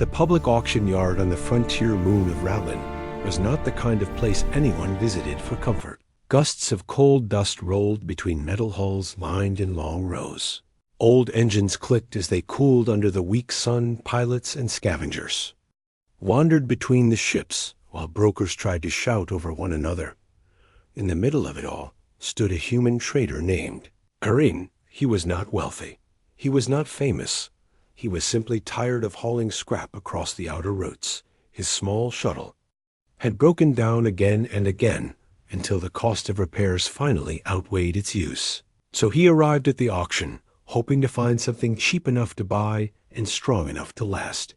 The public auction yard on the frontier moon of Rowland was not the kind of place anyone visited for comfort. Gusts of cold dust rolled between metal hulls lined in long rows. Old engines clicked as they cooled under the weak sun. Pilots and scavengers wandered between the ships while brokers tried to shout over one another. In the middle of it all stood a human trader named Erin. He was not wealthy. He was not famous. He was simply tired of hauling scrap across the outer routes. His small shuttle had broken down again and again until the cost of repairs finally outweighed its use. So he arrived at the auction, hoping to find something cheap enough to buy and strong enough to last.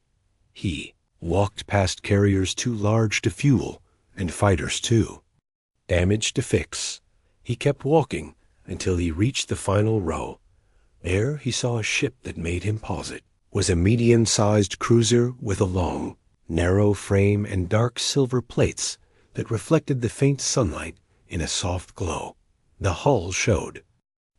He walked past carriers too large to fuel, and fighters too damaged to fix. He kept walking until he reached the final row. There he saw a ship that made him pause. It was a medium-sized cruiser with a long, narrow frame and dark silver plates that reflected the faint sunlight in a soft glow. The hull showed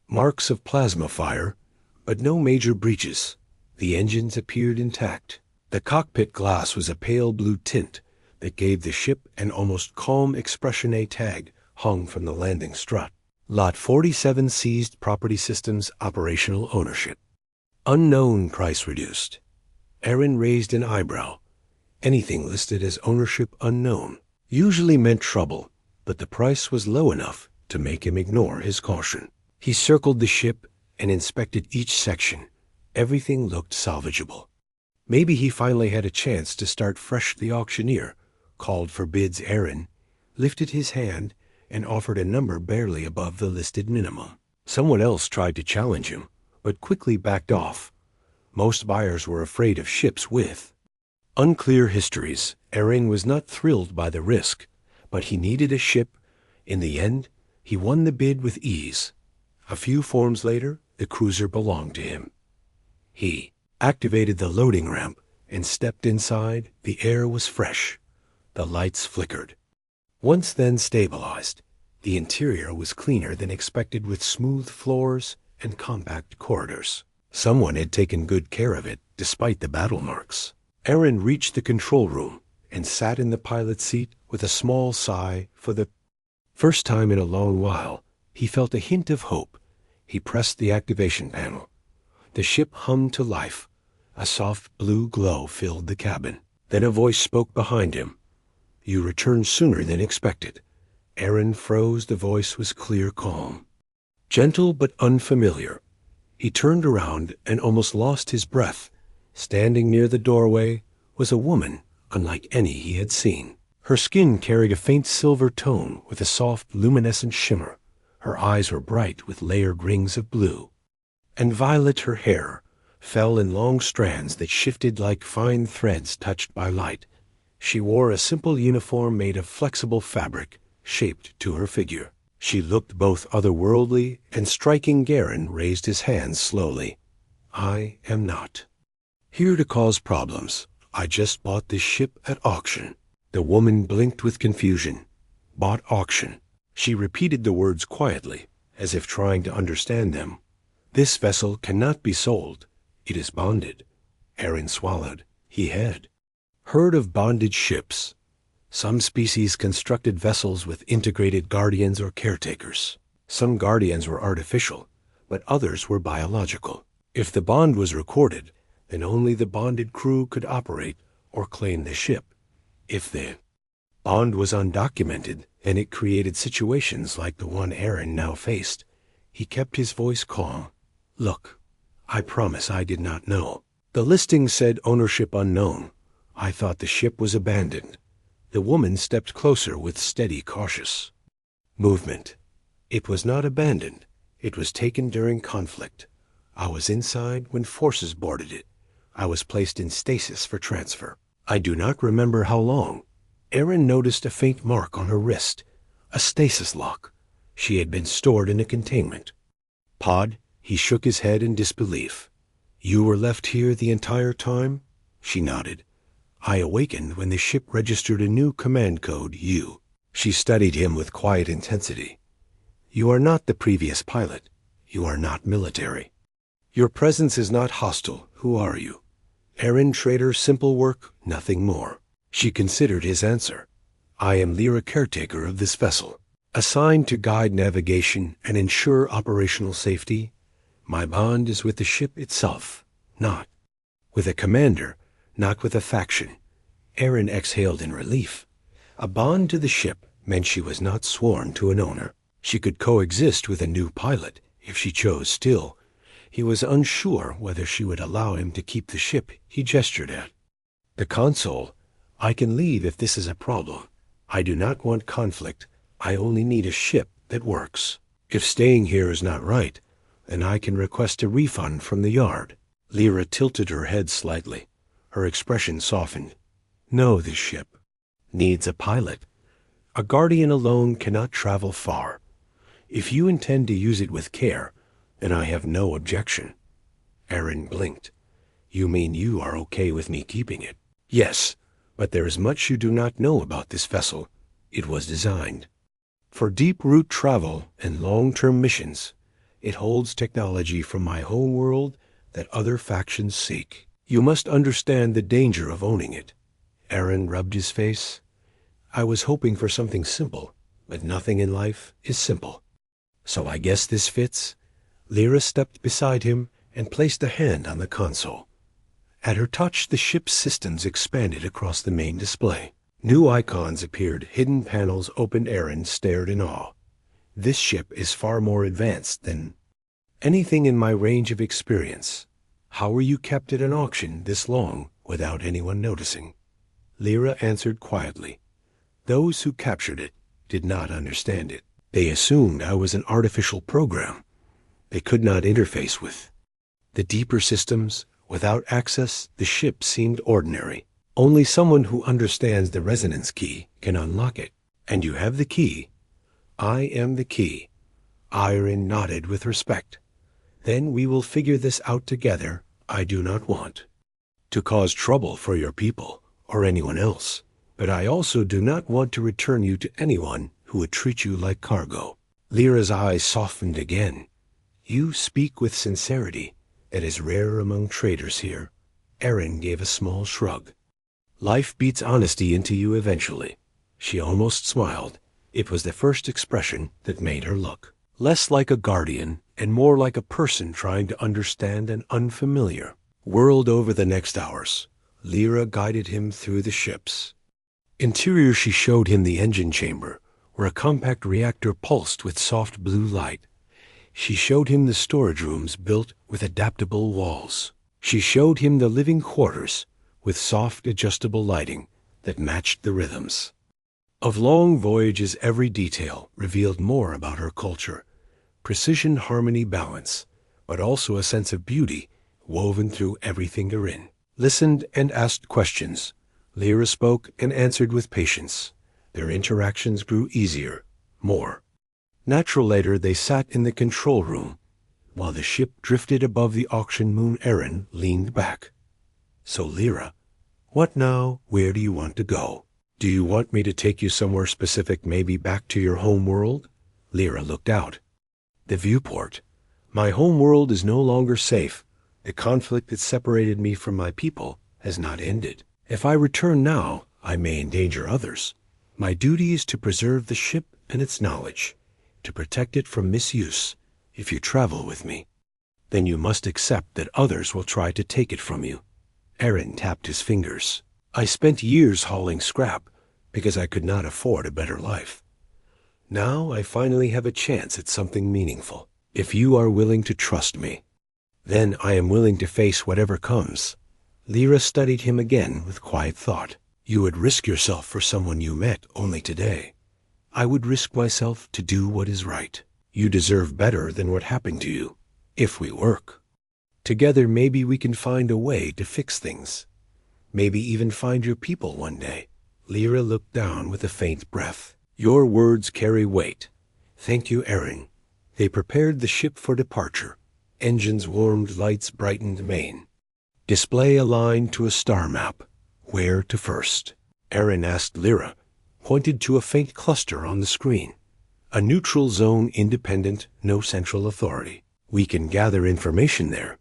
marks of plasma fire, but no major breaches. The engines appeared intact. The cockpit glass was a pale blue tint that gave the ship an almost calm expression. A tag hung from the landing strut. Lot 47 seized property systems operational ownership. Unknown, price reduced. Erin raised an eyebrow. Anything listed as ownership unknown usually meant trouble, but the price was low enough to make him ignore his caution. He circled the ship and inspected each section. Everything looked salvageable. Maybe he finally had a chance to start fresh. The auctioneer called for bids. Erin lifted his hand and offered a number barely above the listed minimum. Someone else tried to challenge him, but quickly backed off. Most buyers were afraid of ships with unclear histories. Erin was not thrilled by the risk, but he needed a ship. In the end, he won the bid with ease. A few forms later, the cruiser belonged to him. He activated the loading ramp and stepped inside. The air was fresh. The lights flickered. Once then stabilized, the interior was cleaner than expected, with smooth floors and compact corridors. Someone had taken good care of it, despite the battle marks. Erin reached the control room and sat in the pilot's seat with a small sigh. For the first time in a long while, he felt a hint of hope. He pressed the activation panel. The ship hummed to life. A soft blue glow filled the cabin. Then a voice spoke behind him. "You returned sooner than expected." Erin froze. The voice was clear, calm, gentle but unfamiliar. He turned around and almost lost his breath. Standing near the doorway was a woman unlike any he had seen. Her skin carried a faint silver tone with a soft, luminescent shimmer. Her eyes were bright with layered rings of blue and violet. Her hair fell in long strands that shifted like fine threads touched by light. She wore a simple uniform made of flexible fabric, shaped to her figure. She looked both otherworldly and striking. Erin raised his hands slowly. "I am not here to cause problems. I just bought this ship at auction." The woman blinked with confusion. "Bought auction." She repeated the words quietly, as if trying to understand them. "This vessel cannot be sold. It is bonded." Erin swallowed. He had heard of bonded ships. Some species constructed vessels with integrated guardians or caretakers. Some guardians were artificial, but others were biological. If the bond was recorded, then only the bonded crew could operate or claim the ship. If the bond was undocumented, then it created situations like the one Erin now faced. He kept his voice calm. "Look, I promise I did not know. The listing said ownership unknown. I thought the ship was abandoned." The woman stepped closer with steady, cautious movement. "It was not abandoned. It was taken during conflict. I was inside when forces boarded it. I was placed in stasis for transfer. I do not remember how long." Erin noticed a faint mark on her wrist, a stasis lock. She had been stored in a containment pod. He shook his head in disbelief. "You were left here the entire time?" She nodded. "I awakened when the ship registered a new command code, U." She studied him with quiet intensity. "You are not the previous pilot. You are not military. Your presence is not hostile. Who are you?" Errand trader, simple work, nothing more. She considered his answer. I am Lyra, caretaker of this vessel, assigned to guide navigation and ensure operational safety. My bond is with the ship itself, not with a commander, not with a faction. Erin exhaled in relief. A bond to the ship meant she was not sworn to an owner. She could coexist with a new pilot, if she chose. Still, he was unsure whether she would allow him to keep the ship he gestured at. The console. I can leave if this is a problem. I do not want conflict. I only need a ship that works. If staying here is not right, then I can request a refund from the yard. Lyra tilted her head slightly. Her expression softened. No, this ship needs a pilot. A guardian alone cannot travel far. If you intend to use it with care, then I have no objection. Erin blinked. You mean you are okay with me keeping it? Yes, but there is much you do not know about this vessel. It was designed for deep route travel and long-term missions. It holds technology from my home world that other factions seek. You must understand the danger of owning it. Erin rubbed his face. I was hoping for something simple, but nothing in life is simple. So I guess this fits. Lyra stepped beside him and placed a hand on the console. At her touch, the ship's systems expanded across the main display. New icons appeared, hidden panels opened. Erin stared in awe. This ship is far more advanced than anything in my range of experience. How were you kept at an auction this long without anyone noticing? Lyra answered quietly. Those who captured it did not understand it. They assumed I was an artificial program. They could not interface with the deeper systems. Without access, the ship seemed ordinary. Only someone who understands the resonance key can unlock it. And you have the key. I am the key. Erin nodded with respect. Then we will figure this out together. I do not want to cause trouble for your people or anyone else, but I also do not want to return you to anyone who would treat you like cargo. Lyra's eyes softened again. You speak with sincerity. It is rare among traders here. Erin gave a small shrug. Life beats honesty into you eventually. She almost smiled. It was the first expression that made her look less like a guardian and more like a person trying to understand an unfamiliar world. Over the next hours, Lyra guided him through the ships. Interior, she showed him the engine chamber, where a compact reactor pulsed with soft blue light. She showed him the storage rooms built with adaptable walls. She showed him the living quarters with soft adjustable lighting that matched the rhythms of long voyages. Every detail revealed more about her culture. Precision, harmony, balance, but also a sense of beauty woven through everything therein. Listened and asked questions. Lyra spoke and answered with patience. Their interactions grew easier, more natural. Later, they sat in the control room. While the ship drifted above the auction moon, Erin leaned back. So Lyra, what now? Where do you want to go? Do you want me to take you somewhere specific, maybe back to your home world? Lyra looked out. The viewport. My home world is no longer safe. The conflict that separated me from my people has not ended. If I return now, I may endanger others. My duty is to preserve the ship and its knowledge, to protect it from misuse. If you travel with me, then you must accept that others will try to take it from you. Erin tapped his fingers. I spent years hauling scrap because I could not afford a better life. Now I finally have a chance at something meaningful. If you are willing to trust me, then I am willing to face whatever comes. Lyra studied him again with quiet thought. You would risk yourself for someone you met only today. I would risk myself to do what is right. You deserve better than what happened to you. If we work together, maybe we can find a way to fix things. Maybe even find your people one day. Lyra looked down with a faint breath. Your words carry weight. Thank you, Erin. They prepared the ship for departure. Engines warmed, lights brightened main. Display aligned to a star map. Where to first? Erin asked. Lyra pointed to a faint cluster on the screen. A neutral zone, independent, no central authority. We can gather information there.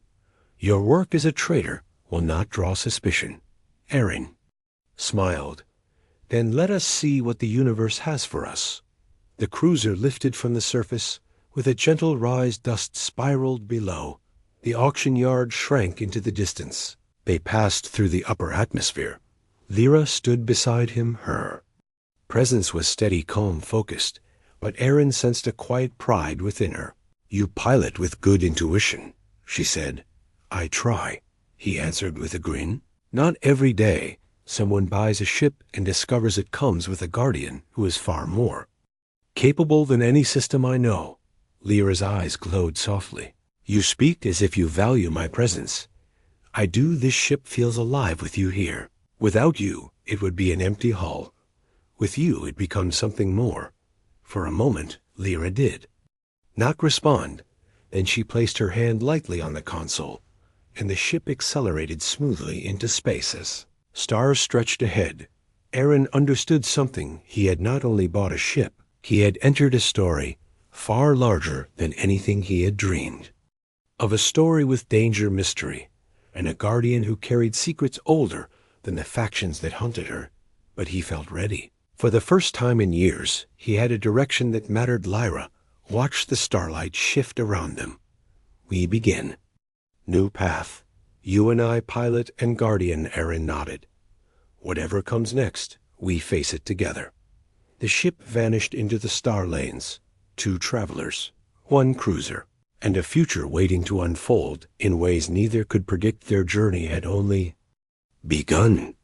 Your work as a trader, will not draw suspicion. Aaron smiled. Then let us see what the universe has for us. The cruiser lifted from the surface. With a gentle rise, dust spiraled below. The auction yard shrank into the distance. They passed through the upper atmosphere. Lyra stood beside him, her presence was steady, calm, focused, but Aaron sensed a quiet pride within her. You pilot with good intuition, she said. I try, he answered with a grin. Not every day someone buys a ship and discovers it comes with a guardian who is far more capable than any system I know. Lyra's eyes glowed softly. You speak as if you value my presence. I do. This ship feels alive with you here. Without you, it would be an empty hull. With you, it becomes something more. For a moment, Lyra did not respond. Then she placed her hand lightly on the console, and the ship accelerated smoothly into spaces. Stars stretched ahead. Aaron understood something. He had not only bought a ship, he had entered a story far larger than anything he had dreamed. Of a story with danger, mystery, and a guardian who carried secrets older than the factions that hunted her. But he felt ready. For the first time in years, he had a direction that mattered. Lyra watched the starlight shift around them. We begin. New path. You and I, pilot and guardian, Aaron nodded. Whatever comes next, we face it together. The ship vanished into the star lanes. 2 travelers, 1 cruiser, and a future waiting to unfold in ways neither could predict. Their journey had only begun.